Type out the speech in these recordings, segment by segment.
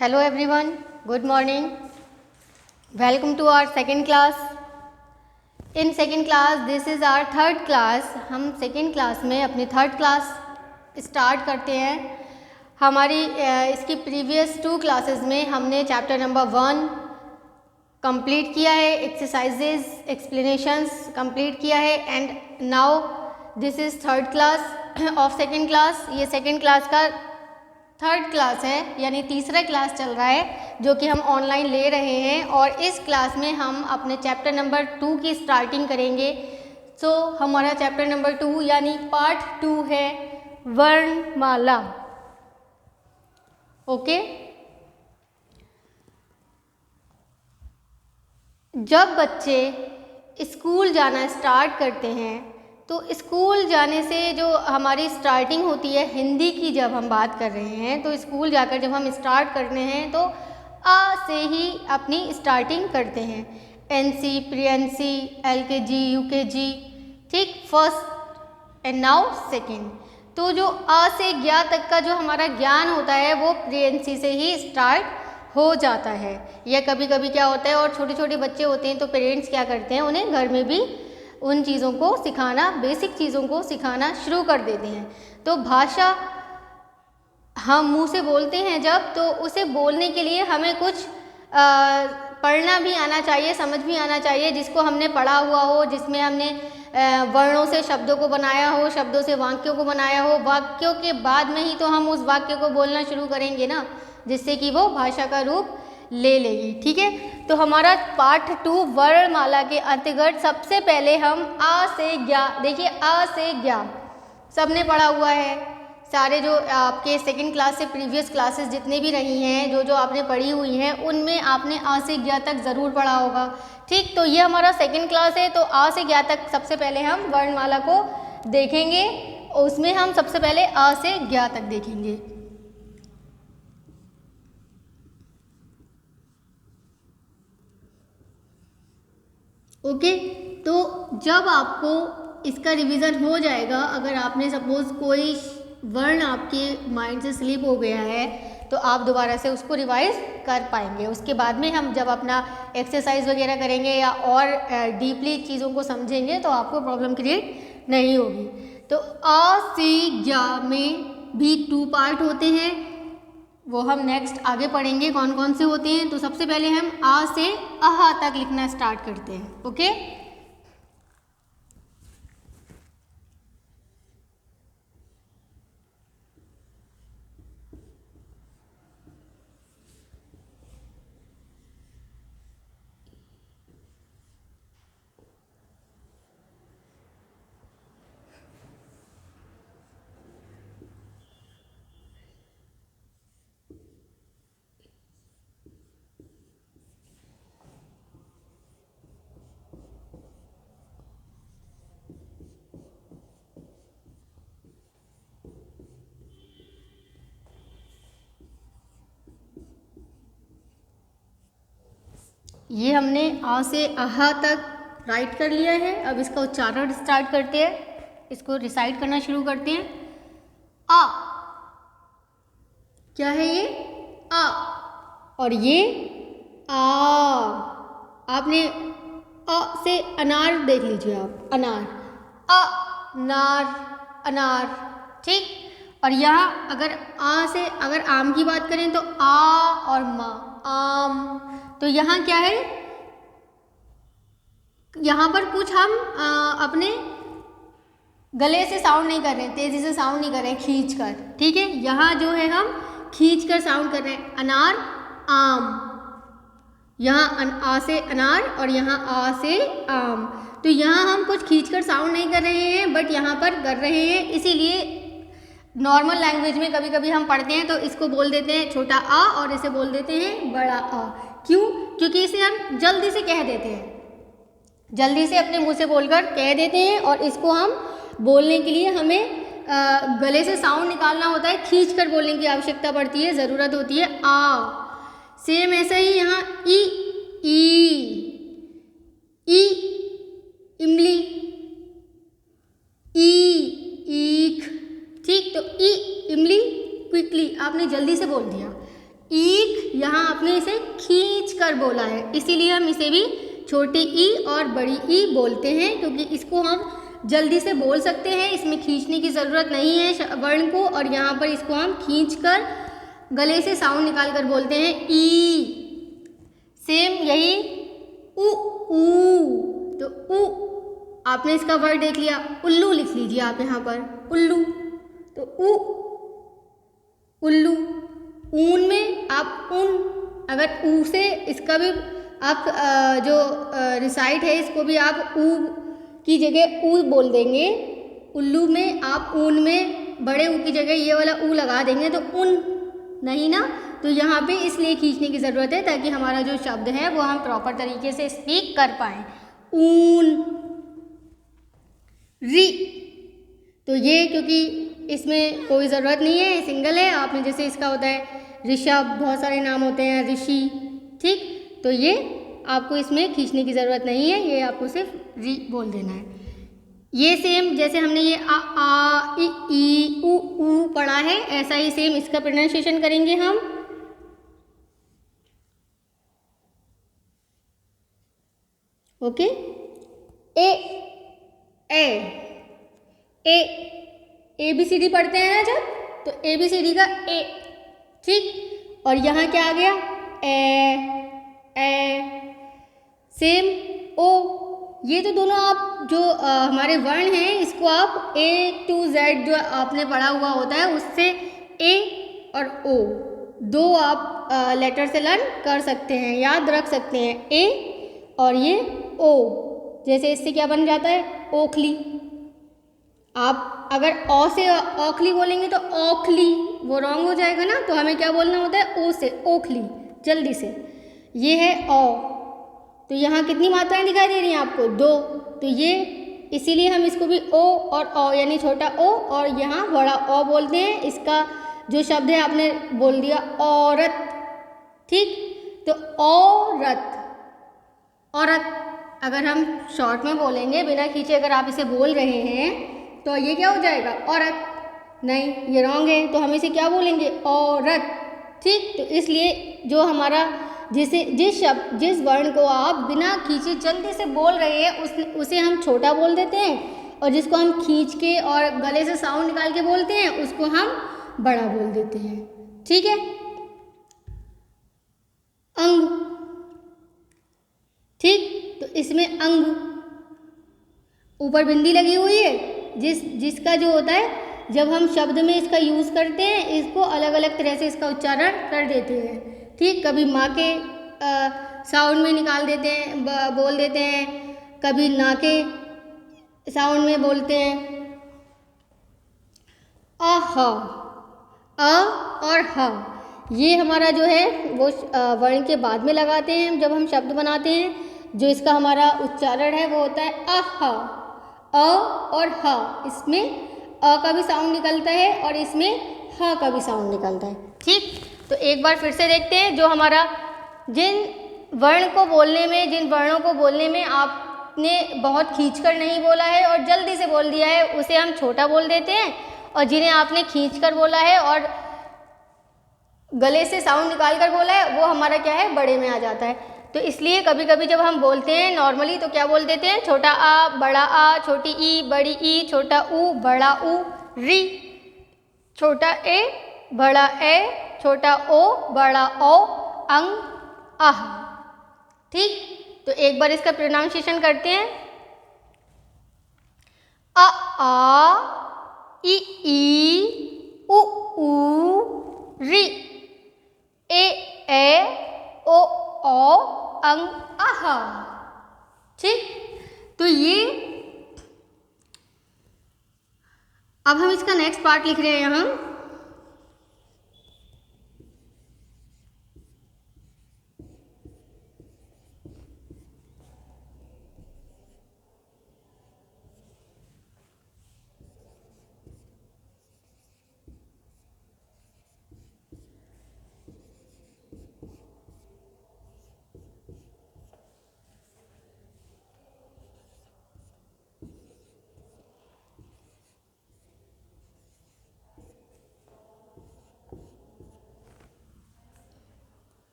Hello everyone, good morning. Welcome to our second class. In second class, this is our third class. हम second class में अपनी third class start करते हैं. हमारी इसकी previous 2 classes में हमने chapter number 1 complete किया है, exercises, explanations complete किया है and now this is third class of second class. ये second class का थर्ड क्लास है, यानी तीसरा क्लास चल रहा है जो कि हम ऑनलाइन ले रहे हैं और इस क्लास में हम अपने चैप्टर नंबर 2 की स्टार्टिंग करेंगे. सो हमारा चैप्टर नंबर 2 यानी पार्ट 2 है वर्णमाला. ओके. जब बच्चे स्कूल जाना स्टार्ट करते हैं तो स्कूल जाने से जो हमारी स्टार्टिंग होती है हिंदी की, जब हम बात कर रहे हैं तो स्कूल जाकर जब हम स्टार्ट करते हैं तो आ से ही अपनी स्टार्टिंग करते हैं. NC, pre NC, LKG, UKG, ठीक, फर्स्ट एंड नाउ सेकेंड. तो जो आ से ज्ञा तक का जो हमारा ज्ञान होता है वो प्री एनसी से ही स्टार्ट हो जाता है. या कभी कभी क्या होता है, और छोटे छोटे बच्चे होते हैं तो पेरेंट्स क्या करते हैं, उन्हें घर में भी उन चीज़ों को सिखाना, बेसिक चीज़ों को सिखाना शुरू कर देते हैं. तो भाषा हम मुंह से बोलते हैं जब, तो उसे बोलने के लिए हमें कुछ पढ़ना भी आना चाहिए, समझ भी आना चाहिए, जिसको हमने पढ़ा हुआ हो, जिसमें हमने वर्णों से शब्दों को बनाया हो, शब्दों से वाक्यों को बनाया हो. वाक्यों के बाद में ही तो हम उस वाक्य को बोलना शुरू करेंगे ना, जिससे कि वो भाषा का रूप ले लेगी. ठीक है. तो हमारा पार्ट 2 वर्णमाला के अंतर्गत सबसे पहले हम आ से ज्ञा, देखिए आ से ज्ञा सबने पढ़ा हुआ है. सारे जो आपके सेकंड क्लास से प्रीवियस क्लासेस जितने भी रही हैं, जो आपने पढ़ी हुई हैं, उनमें आपने आ से ज्ञा तक ज़रूर पढ़ा होगा. ठीक. तो ये हमारा सेकंड क्लास है, तो आ से ज्ञा तक सबसे पहले हम वर्णमाला को देखेंगे. उसमें हम सबसे पहले आ से ज्ञा तक देखेंगे. ओके. तो जब आपको इसका रिवीजन हो जाएगा, अगर आपने सपोज कोई वर्ण आपके माइंड से स्लिप हो गया है तो आप दोबारा से उसको रिवाइज कर पाएंगे. उसके बाद में हम जब अपना एक्सरसाइज वगैरह करेंगे या और डीपली चीज़ों को समझेंगे तो आपको प्रॉब्लम क्रिएट नहीं होगी. तो आ से ज्ञा में भी 2 पार्ट होते हैं, वो हम नेक्स्ट आगे पढ़ेंगे कौन कौन से होते हैं. तो सबसे पहले हम आ से अहा तक लिखना स्टार्ट करते हैं. ओके. ये हमने आ से अहा तक राइट कर लिया है. अब इसका उच्चारण स्टार्ट करते हैं, इसको रिसाइट करना शुरू करते हैं. आ, क्या है ये? आ. और ये आ. आपने अ से अनार देख लीजिए आप, अनार, अ नार, अनार. ठीक. और यहाँ अगर आ से अगर आम की बात करें तो आ और मा, आम. तो यहाँ क्या है, यहाँ पर कुछ हम अपने गले से साउंड नहीं कर रहे हैं, तेजी से साउंड नहीं कर रहे हैं, खींच कर. ठीक है. यहाँ जो है हम खींच कर साउंड कर रहे हैं. अनार, आम. यहाँ आ से अनार और यहाँ आ से आम. तो यहाँ हम कुछ खींचकर साउंड नहीं कर रहे हैं, बट यहाँ पर कर रहे हैं. इसीलिए नॉर्मल लैंग्वेज में कभी कभी हम पढ़ते हैं तो इसको बोल देते हैं छोटा आ और इसे बोल देते हैं बड़ा आ. क्यों? क्योंकि इसे हम जल्दी से कह देते हैं, जल्दी से अपने मुंह से बोलकर कह देते हैं, और इसको हम बोलने के लिए हमें गले से साउंड निकालना होता है, खींच कर बोलने की आवश्यकता पड़ती है, ज़रूरत होती है. आ. सेम ऐसा ही यहाँ ई, ई, इमली, ईख. ठीक. तो ई, इमली, क्विकली आपने जल्दी से बोल दिया. ईख, यहाँ आपने इसे खींच कर बोला है, इसीलिए हम इसे भी छोटी ई और बड़ी ई बोलते हैं, क्योंकि इसको हम जल्दी से बोल सकते हैं, इसमें खींचने की ज़रूरत नहीं है वर्ण को, और यहाँ पर इसको हम खींच कर गले से साउंड निकाल कर बोलते हैं ई। सेम यही उ ऊ, तो उ आपने इसका वर्ड देख लिया, उल्लू लिख लीजिए आप यहाँ पर, उल्लू, तो उ उल्लू। ऊन में आप उन, अगर ऊ से इसका भी आप जो रिसाइट है इसको भी आप ऊ की जगह ऊ बोल देंगे। उल्लू में आप ऊन में बड़े ऊ की जगह ये वाला ऊ लगा देंगे तो उन नहीं ना, तो यहाँ पे इसलिए खींचने की ज़रूरत है ताकि हमारा जो शब्द है वो हम प्रॉपर तरीके से स्पीक कर पाएँ। ऊन, री, तो ये क्योंकि इसमें कोई ज़रूरत नहीं है, सिंगल है। आपने जैसे इसका होता है ऋषभ, बहुत सारे नाम होते हैं, ऋषि, ठीक, तो ये आपको इसमें खींचने की ज़रूरत नहीं है, ये आपको सिर्फ री बोल देना है। ये सेम जैसे हमने ये आ ई ऊ पढ़ा है, ऐसा ही सेम इसका प्रोनाउंसिएशन करेंगे हम। Okay, A B C D पढ़ते हैं ना जब, तो ए बी सी डी का ए, ठीक, और यहाँ क्या आ गया ए, सेम ओ। ये तो दोनों आप जो हमारे वर्ण हैं इसको आप A to Z जो आपने पढ़ा हुआ होता है उससे ए और ओ दो आप लेटर से लर्न कर सकते हैं, याद रख सकते हैं, ए और ये ओ। जैसे इससे क्या बन जाता है ओखली। आप अगर ओ से ओखली बोलेंगे तो ओखली, वो रॉन्ग हो जाएगा ना, तो हमें क्या बोलना होता है ओ से ओखली, जल्दी से। ये है ओ, तो यहाँ कितनी मात्राएं दिखाई दे रही हैं आपको, दो, तो ये इसीलिए हम इसको भी ओ और ओ यानी छोटा ओ और यहाँ बड़ा ओ बोलते हैं। इसका जो शब्द है आपने बोल दिया औरत, ठीक, तो औरत, औरत अगर हम शॉर्ट में बोलेंगे बिना खींचे, अगर आप इसे बोल रहे हैं तो ये क्या हो जाएगा औरत, नहीं ये रॉन्ग है, तो हम इसे क्या बोलेंगे औरत, ठीक। तो इसलिए जो हमारा जिस वर्ण को आप बिना खींचे जल्दी से बोल रहे हैं उसे हम छोटा बोल देते हैं, और जिसको हम खींच के और गले से साउंड निकाल के बोलते हैं उसको हम बड़ा बोल देते हैं, ठीक है। अंग, ठीक, तो इसमें अंग ऊपर बिंदी लगी हुई है, जिसका जो होता है जब हम शब्द में इसका यूज़ करते हैं इसको अलग अलग तरह से इसका उच्चारण कर देते हैं, ठीक। कभी माँ के साउंड में निकाल देते हैं, बोल देते हैं, कभी ना के साउंड में बोलते हैं। अ और ह, ये हमारा जो है वो वर्ण के बाद में लगाते हैं जब हम शब्द बनाते हैं। जो इसका हमारा उच्चारण है वो होता है अह, अ और ह, इसमें अ का भी साउंड निकलता है और इसमें ह का भी साउंड निकलता है, ठीक। तो एक बार फिर से देखते हैं, जो हमारा जिन वर्णों को बोलने में आपने बहुत खींचकर नहीं बोला है और जल्दी से बोल दिया है उसे हम छोटा बोल देते हैं, और जिन्हें आपने खींचकर बोला है और गले से साउंड निकाल कर बोला है वो हमारा क्या है बड़े में आ जाता है। तो इसलिए कभी कभी जब हम बोलते हैं नॉर्मली तो क्या बोल देते हैं, छोटा आ, बड़ा आ, छोटी ई, बड़ी ई, छोटा ऊ, बड़ा ऊ, री, छोटा ए, बड़ा ए, छोटा ओ, बड़ा ओ, अंग, आह, ठीक। तो एक बार इसका प्रोनाउंसिएशन करते हैं, अ आ, ई उ ऊ, री, ए ओ अंग, आहा, ठीक। तो ये अब हम इसका नेक्स्ट पार्ट लिख रहे हैं यहाँ।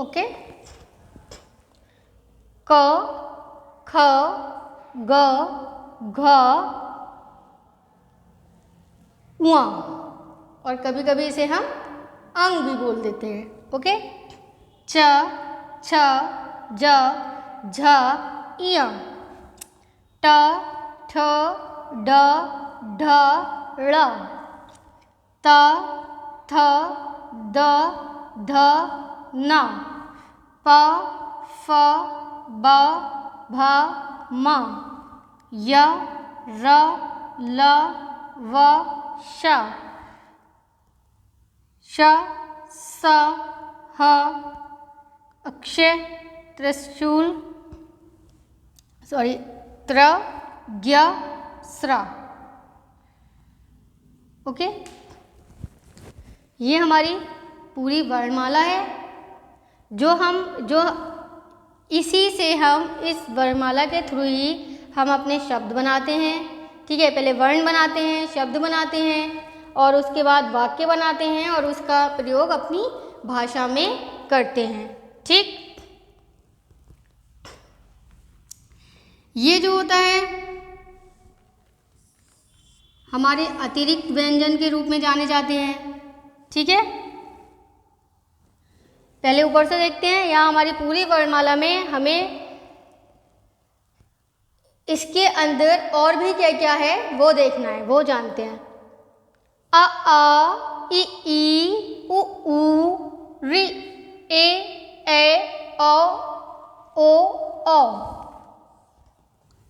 ओके। क, ख, ग, घ, उआ, और कभी कभी इसे हम अंग भी बोल देते हैं। ओके। च, छ, ज, झ, इय, ट, ठ, ड, ढ, ळ, त, थ, द, ध, न, प, फ, ब, भ, म, य, र, ल, व, श, श, स, ह, अक्षय, त्रिशूल, त्र, ज्ञ, स्र। ओके। ये हमारी पूरी वर्णमाला है जो इसी से हम इस वर्णमाला के थ्रू ही हम अपने शब्द बनाते हैं। ठीक है, पहले वर्ण बनाते हैं, शब्द बनाते हैं और उसके बाद वाक्य बनाते हैं और उसका प्रयोग अपनी भाषा में करते हैं। ठीक। ये जो होता है हमारे अतिरिक्त व्यंजन के रूप में जाने जाते हैं। ठीक है, पहले ऊपर से देखते हैं। यहाँ हमारी पूरी वर्णमाला में हमें इसके अंदर और भी क्या क्या है वो देखना है, वो जानते हैं। अ, आ, ई, उ, ऋ, ए, ओ, औ।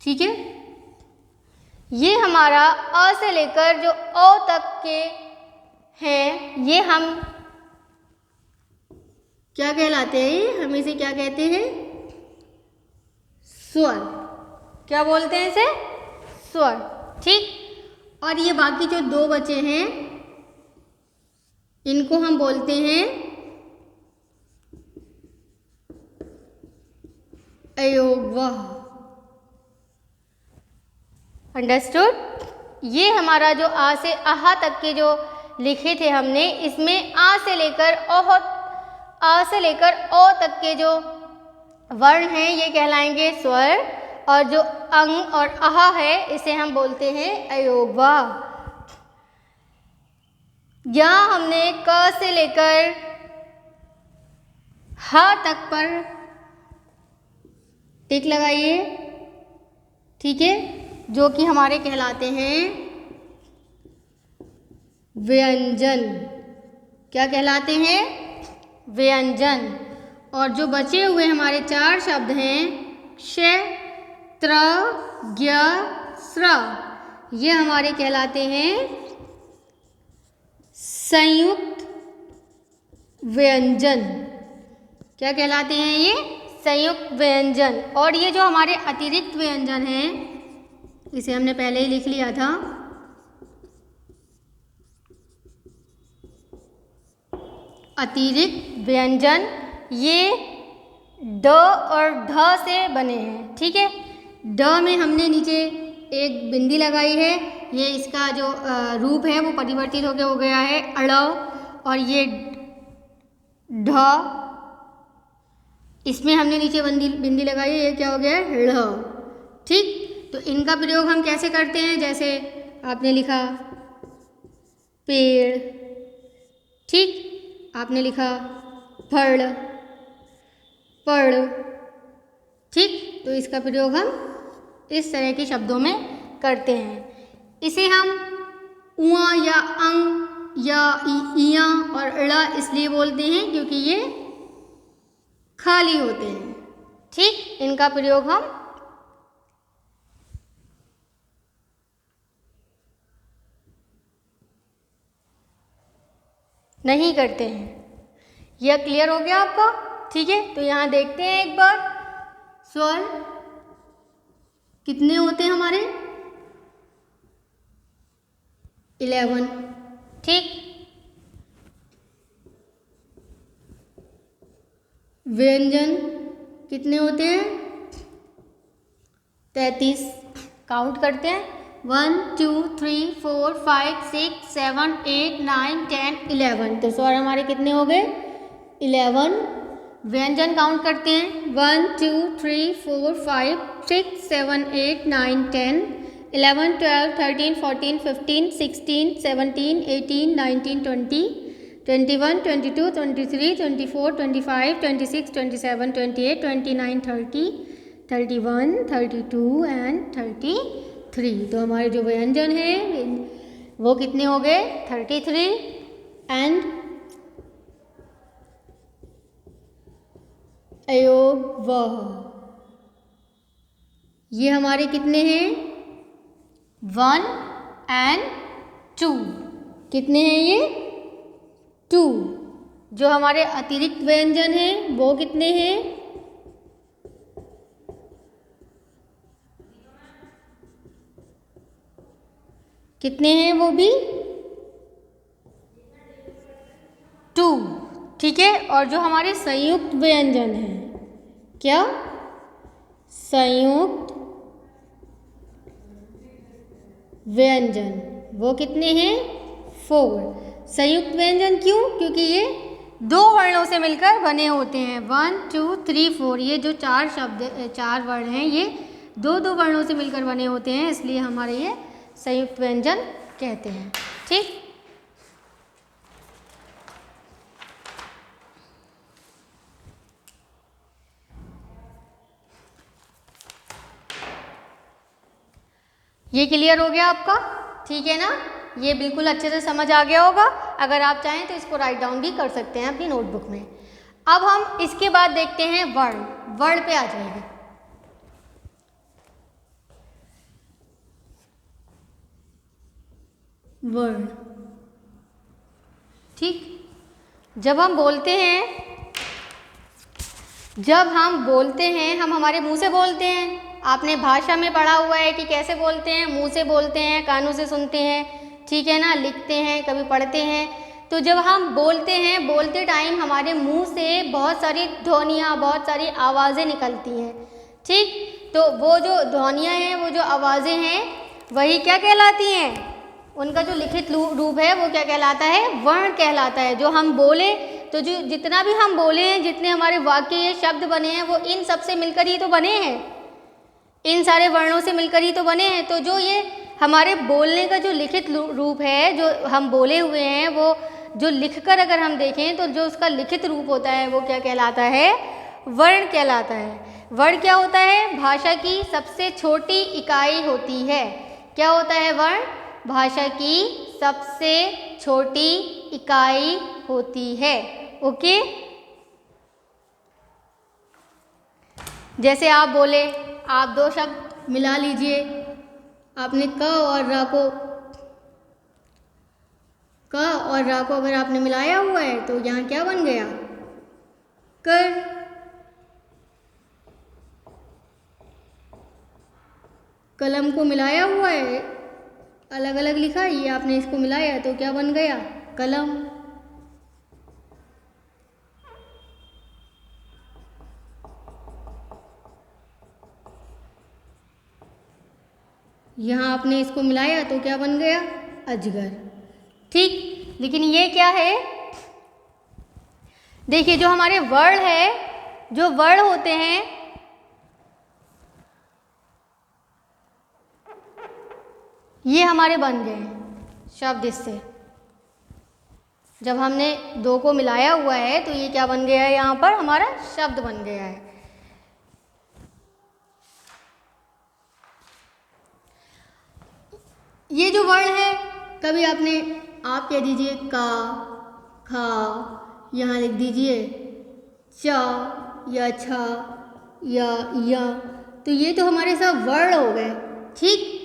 ठीक है, ये हमारा अ से लेकर जो औ तक के हैं, ये हम क्या कहलाते हैं? हम इसे क्या कहते हैं? स्वर। क्या बोलते हैं इसे? स्वर। ठीक। और ये बाकी जो दो बचे हैं इनको हम बोलते हैं अयोगवह। अंडरस्टूड? ये हमारा जो आ से आहा तक के जो लिखे थे हमने, इसमें आ से लेकर ओ तक के जो वर्ण हैं ये कहलाएंगे स्वर, और जो अंग और आहा है इसे हम बोलते हैं अयोगवाह। यहाँ हमने क से लेकर ह तक पर टिक लगाइए। ठीक है, जो कि हमारे कहलाते हैं व्यंजन। क्या कहलाते हैं? व्यंजन। और जो बचे हुए हमारे चार शब्द हैं क्ष, त्र, ज्ञ, स्र, ये हमारे कहलाते हैं संयुक्त व्यंजन। क्या कहलाते हैं ये? संयुक्त व्यंजन। और ये जो हमारे अतिरिक्त व्यंजन हैं, इसे हमने पहले ही लिख लिया था। अतिरिक्त व्यंजन ये ड और ढ से बने हैं। ठीक है, ड में हमने नीचे एक बिंदी लगाई है, ये इसका जो रूप है वो परिवर्तित होकर हो गया है अड़व, और ये ढ, इसमें हमने नीचे बिंदी लगाई है, ये क्या हो गया है? ढ़। ठीक, तो इनका प्रयोग हम कैसे करते हैं? जैसे आपने लिखा पेड़, ठीक, आपने लिखा फल, पढ़, ठीक, तो इसका प्रयोग हम इस तरह के शब्दों में करते हैं। इसे हम उआ या अंग या इया और ड़ा इसलिए बोलते हैं क्योंकि ये खाली होते हैं। ठीक, इनका प्रयोग हम नहीं करते हैं। यह क्लियर हो गया आपका? ठीक है, तो यहाँ देखते हैं एक बार स्वर कितने होते हैं हमारे? 11। ठीक, व्यंजन कितने होते हैं? 33। काउंट करते हैं 1 2 3 4 5 6 7 8 9 10 11। तो स्वर हमारे कितने हो गए? 11 व्यंजन काउंट करते हैं। 1 2 3 4 5 6 7 8 9 10 11 12 13 14 15 16 17 18 19 20 21 22 23 24 25 26 27 28 29 30 31 32 एंड 33। तो हमारे जो व्यंजन हैं वो कितने हो गए? 33 एंड अयोग वह, ये हमारे कितने हैं? 1 एंड 2। कितने हैं ये? 2। जो हमारे अतिरिक्त व्यंजन हैं वो कितने हैं? कितने हैं वो भी? 2। ठीक है। और जो हमारे संयुक्त व्यंजन हैं, क्या? संयुक्त व्यंजन, वो कितने हैं? 4। संयुक्त व्यंजन क्यों? क्योंकि ये 2 वर्णों से मिलकर बने होते हैं। 1 2 3 4, ये जो 4 वर्ण हैं ये 2 वर्णों से मिलकर बने होते हैं, इसलिए हमारे ये संयुक्त व्यंजन कहते हैं। ठीक। ये क्लियर हो गया आपका? ठीक है ना? ये बिल्कुल अच्छे से समझ आ गया होगा। अगर आप चाहें तो इसको राइट डाउन भी कर सकते हैं अपनी नोटबुक में। अब हम इसके बाद देखते हैं वर्ण। वर्ण पे आ जाएंगे। वर्ण, ठीक। जब हम बोलते हैं हम हमारे मुंह से बोलते हैं। आपने भाषा में पढ़ा हुआ है कि कैसे बोलते हैं? मुंह से बोलते हैं, कानों से सुनते हैं, ठीक है ना? लिखते हैं, कभी पढ़ते हैं। तो जब हम बोलते हैं, बोलते टाइम हमारे मुंह से बहुत सारी ध्वनियाँ, बहुत सारी आवाज़ें निकलती हैं, ठीक। तो वो जो ध्वनियाँ हैं, वो जो आवाज़ें हैं, वही क्या कहलाती हैं? उनका जो लिखित रूप है वो क्या कहलाता है? वर्ण कहलाता है। जो हम बोले, तो जो जितना भी हम बोले हैं, जितने हमारे वाक्य या शब्द बने हैं, वो इन सब से मिलकर ही तो बने हैं, इन सारे वर्णों से मिलकर ही तो बने हैं। तो जो ये हमारे बोलने का जो लिखित रूप है, जो हम बोले हुए हैं, वो जो लिखकर अगर हम देखें तो जो उसका लिखित रूप होता है वो क्या कहलाता है? वर्ण कहलाता है। वर्ण क्या होता है? भाषा की सबसे छोटी इकाई होती है। क्या होता है वर्ण? भाषा की सबसे छोटी इकाई होती है। ओके। जैसे आप बोले, आप 2 शब्द मिला लीजिए। आपने क और रा को अगर आपने मिलाया हुआ है तो यहाँ क्या बन गया? कर। कलम को मिलाया हुआ है, अलग अलग लिखा, ये आपने इसको मिलाया तो क्या बन गया? कलम। यहाँ आपने इसको मिलाया तो क्या बन गया? अजगर। ठीक। लेकिन ये क्या है? देखिए, जो हमारे वर्ण है, जो वर्ण होते हैं, ये हमारे बन गए हैं शब्द इससे। जब हमने 2 को मिलाया हुआ है तो ये क्या बन गया है? यहाँ पर हमारा शब्द बन गया है। ये जो वर्ण है, कभी आप कह दीजिए का, खा, यहाँ लिख दीजिए चा या छा या, तो ये तो हमारे सब वर्ण हो गए। ठीक।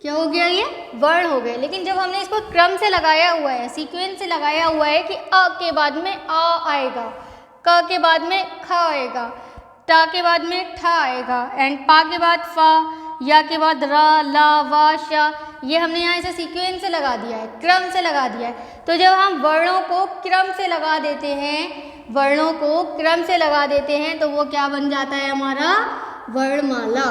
क्या हो गया? ये वर्ण हो गए। लेकिन जब हमने इसको क्रम से लगाया हुआ है, सीक्वेंस से लगाया हुआ है कि अ के बाद में आ आएगा, क के बाद में ख आएगा, टा के बाद में ठा आएगा, एंड पा के बाद फा, या के बाद रा, ला, वा, शा, ये हमने यहाँ इसे सीक्वेंस से लगा दिया है, क्रम से लगा दिया है। तो जब हम वर्णों को क्रम से लगा देते हैं, तो वो क्या बन जाता है? हमारा वर्णमाला।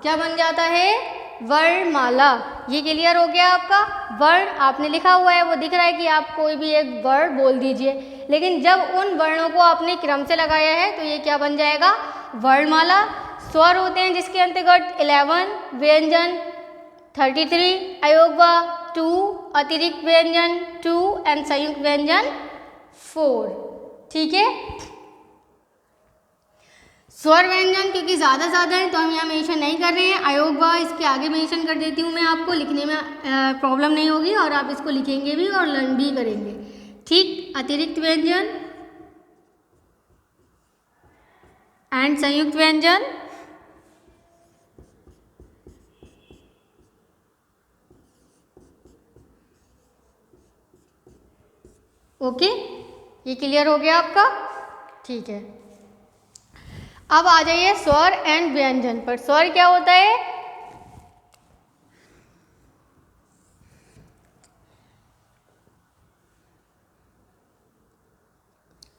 क्या बन जाता है? वर्णमाला। ये क्लियर हो गया आपका। वर्ण आपने लिखा हुआ है, वो दिख रहा है कि आप कोई भी एक वर्ड बोल दीजिए, लेकिन जब उन वर्णों को आपने क्रम से लगाया है तो ये क्या बन जाएगा? वर्णमाला। स्वर होते हैं जिसके अंतर्गत 11, व्यंजन 33, अयोगवा 2, अतिरिक्त व्यंजन 2 एंड संयुक्त व्यंजन 4। ठीक है। स्वर व्यंजन क्योंकि ज़्यादा है तो हम यहाँ मेंशन नहीं कर रहे हैं। अयोगवा इसके आगे मेंशन कर देती हूँ मैं, आपको लिखने में प्रॉब्लम नहीं होगी और आप इसको लिखेंगे भी और लर्न भी करेंगे। ठीक। अतिरिक्त व्यंजन एंड संयुक्त व्यंजन। ओके, ये क्लियर हो गया आपका। ठीक है। अब आ जाइए स्वर एंड व्यंजन पर। स्वर क्या होता है?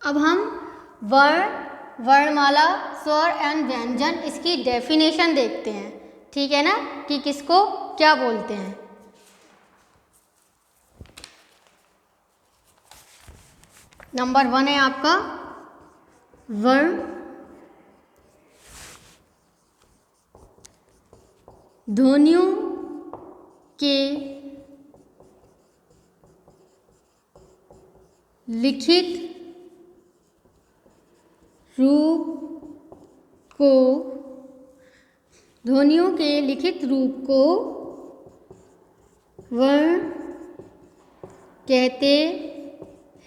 अब हम वर्ण, वर्णमाला, स्वर एंड व्यंजन इसकी डेफिनेशन देखते हैं। ठीक है ना, कि किसको क्या बोलते हैं। नंबर 1 है आपका वर्ण। ध्वनियों के लिखित रूप को, ध्वनियों के लिखित रूप को वर्ण कहते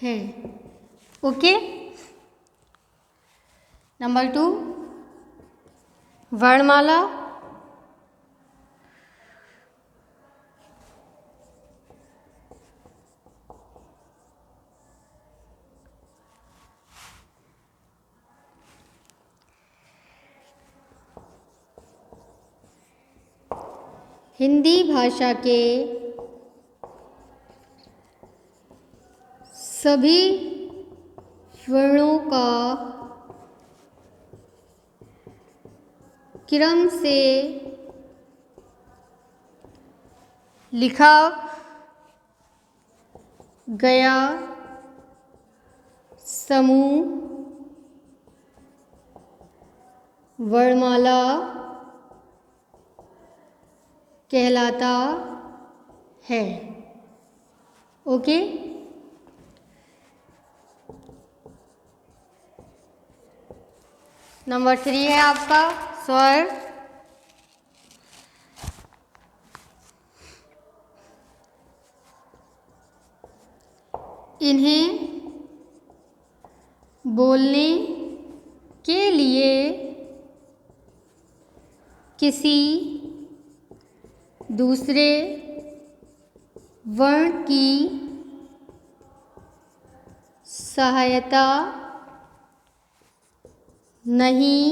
हैं। ओके। नंबर 2 वर्णमाला। हिंदी भाषा के सभी वर्णों का क्रम से लिखा गया समूह वर्णमाला कहलाता है। ओके। नंबर 3 है आपका स्वर। इन्हें बोलने के लिए किसी दूसरे वर्ण की सहायता नहीं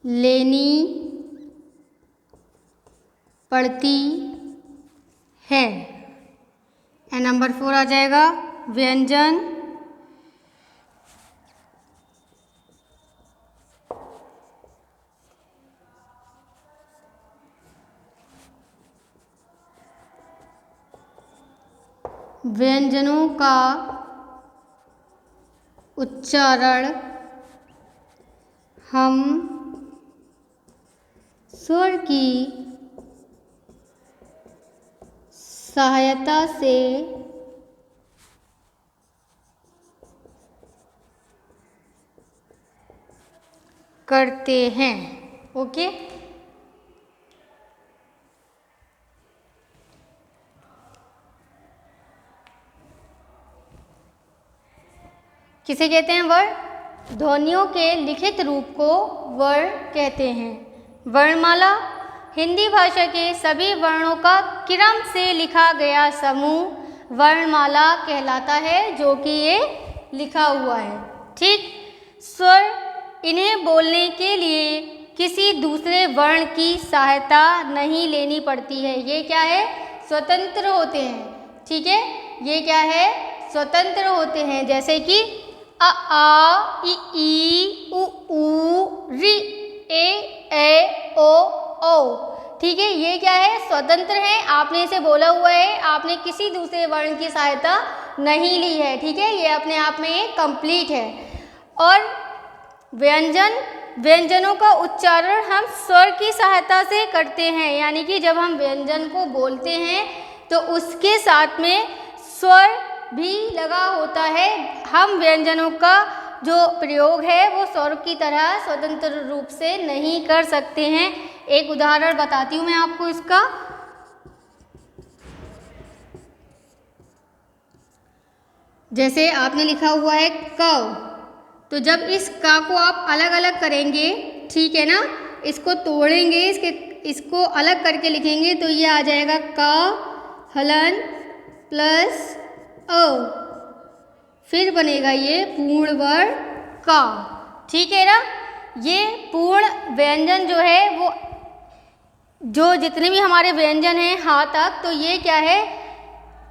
लेनी पड़ती है। एंड नंबर 4 आ जाएगा व्यंजन। व्यंजनों का उच्चारण हम स्वर की सहायता से करते हैं। ओके। किसे कहते हैं वर्ण? ध्वनियों के लिखित रूप को वर्ण कहते हैं। वर्णमाला हिंदी भाषा के सभी वर्णों का क्रम से लिखा गया समूह वर्णमाला कहलाता है, जो कि ये लिखा हुआ है। ठीक। स्वर इन्हें बोलने के लिए किसी दूसरे वर्ण की सहायता नहीं लेनी पड़ती है। ये क्या है? स्वतंत्र होते हैं। ठीक है, ये क्या है? स्वतंत्र होते हैं। जैसे कि अ आ इ ई उ ऊ ऋ ए ऐ ओ औ। ठीक ठीक है, ये क्या है, स्वतंत्र है, आपने इसे बोला हुआ है, आपने किसी दूसरे वर्ण की सहायता नहीं ली है। ठीक है, ये अपने आप में एक कंप्लीट है। और व्यंजनों का उच्चारण हम स्वर की सहायता से करते हैं, यानी कि जब हम व्यंजन को बोलते हैं तो उसके साथ में स्वर भी लगा होता है। हम व्यंजनों का जो प्रयोग है वो स्वर की तरह स्वतंत्र रूप से नहीं कर सकते हैं। एक उदाहरण बताती हूँ मैं आपको इसका। जैसे आपने लिखा हुआ है क, तो जब इस का को आप अलग अलग करेंगे, ठीक है ना, इसको तोड़ेंगे, इसको अलग करके लिखेंगे तो ये आ जाएगा का हलन प्लस अ, फिर बनेगा ये पूर्ण वर्ण का। ठीक है ना, ये पूर्ण व्यंजन जो है वो जो जितने भी हमारे व्यंजन हैं हाँ तक, तो ये क्या है,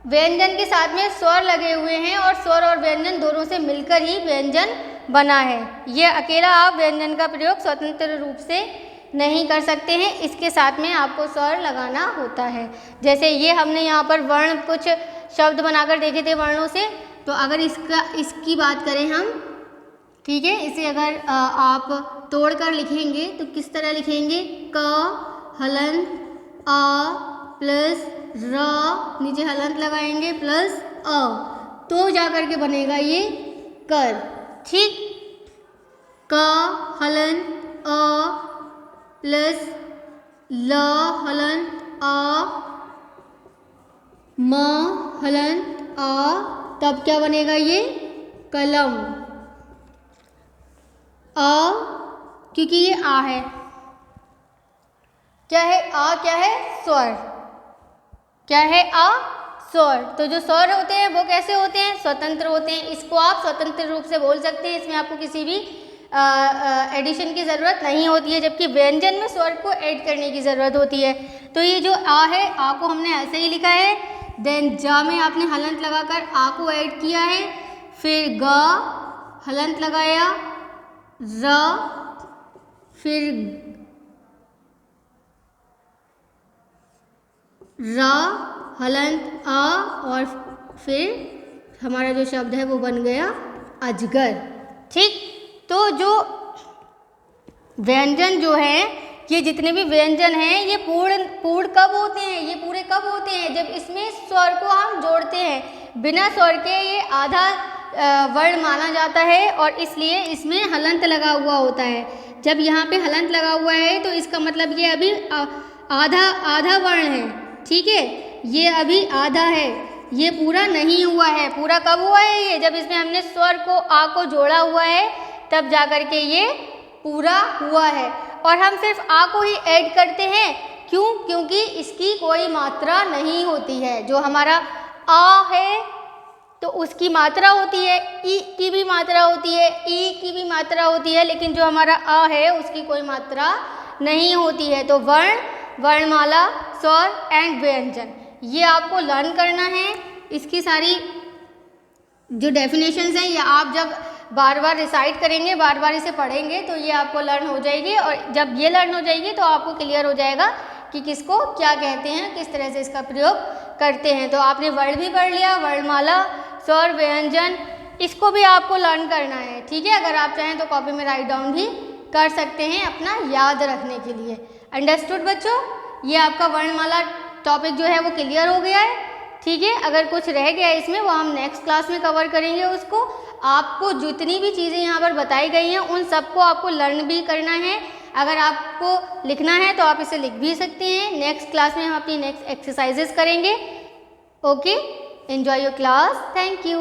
व्यंजन के साथ में स्वर लगे हुए हैं और स्वर और व्यंजन दोनों से मिलकर ही व्यंजन बना है। ये अकेला आप व्यंजन का प्रयोग स्वतंत्र रूप से नहीं कर सकते हैं, इसके साथ में आपको स्वर लगाना होता है। जैसे ये हमने यहाँ पर वर्ण कुछ शब्द बनाकर देखे थे वर्णों से, तो अगर इसकी बात करें हम, ठीक है, इसे अगर आप तोड़ कर लिखेंगे तो किस तरह लिखेंगे, क हलन आ प्लस र, नीचे हलंत लगाएंगे प्लस अ, तो जा करके बनेगा ये कर। ठीक, क हलन अ प्लस ल हलंत आ, म हलंत आ, तब क्या बनेगा ये कलम। आ, क्योंकि ये आ है, क्या है आ, क्या है स्वर, क्या है आ स्वर। तो जो स्वर होते हैं वो कैसे होते हैं, स्वतंत्र होते हैं। इसको आप स्वतंत्र रूप से बोल सकते हैं, इसमें आपको किसी भी एडिशन की ज़रूरत नहीं होती है, जबकि व्यंजन में स्वर को ऐड करने की ज़रूरत होती है। तो ये जो आ है, आ को हमने ऐसे ही लिखा है, देन जा में आपने हलंत लगाकर आ को ऐड किया है, फिर ग हलंत लगाया, र, फिर रा हलंत आ, और फिर हमारा जो शब्द है वो बन गया अजगर। ठीक, तो जो व्यंजन जो है, ये जितने भी व्यंजन हैं ये पूर्ण कब होते हैं, ये पूरे कब होते हैं, जब इसमें स्वर को हम जोड़ते हैं। बिना स्वर के ये आधा वर्ण माना जाता है और इसलिए इसमें हलंत लगा हुआ होता है। जब यहाँ पे हलंत लगा हुआ है तो इसका मतलब ये अभी आधा वर्ण है। ठीक है, ये अभी आधा है, ये पूरा नहीं हुआ है। पूरा कब हुआ है ये, जब इसमें हमने स्वर को आ को जोड़ा हुआ है, तब जा कर के ये पूरा हुआ है। और हम सिर्फ आ को ही ऐड करते हैं, क्यों, क्योंकि इसकी कोई मात्रा नहीं होती है। जो हमारा आ है तो उसकी मात्रा होती है, ई की भी मात्रा होती है, ई की भी मात्रा होती है, लेकिन जो हमारा आ है उसकी कोई मात्रा नहीं होती है। तो वर्ण, वर्णमाला, स्वर एंड व्यंजन, ये आपको लर्न करना है। इसकी सारी जो डेफिनेशंस हैं ये आप जब बार बार रिसाइट करेंगे, बार बार इसे पढ़ेंगे, तो ये आपको लर्न हो जाएगी। और जब ये लर्न हो जाएगी तो आपको क्लियर हो जाएगा कि किसको क्या कहते हैं, किस तरह से इसका प्रयोग करते हैं। तो आपने वर्ड भी पढ़ लिया, वर्णमाला, स्वर, व्यंजन, इसको भी आपको लर्न करना है। ठीक है, अगर आप चाहें तो कॉपी में राइट डाउन भी कर सकते हैं अपना याद रखने के लिए। अंडरस्टूड बच्चों, ये आपका वर्णमाला टॉपिक जो है वो क्लियर हो गया है। ठीक है, अगर कुछ रह गया है इसमें वो हम नेक्स्ट क्लास में कवर करेंगे उसको। आपको जितनी भी चीज़ें यहाँ पर बताई गई हैं उन सबको आपको लर्न भी करना है। अगर आपको लिखना है तो आप इसे लिख भी सकते हैं। नेक्स्ट क्लास में हम अपनी नेक्स्ट एक्सरसाइजेस करेंगे। Okay, enjoy your class, thank you.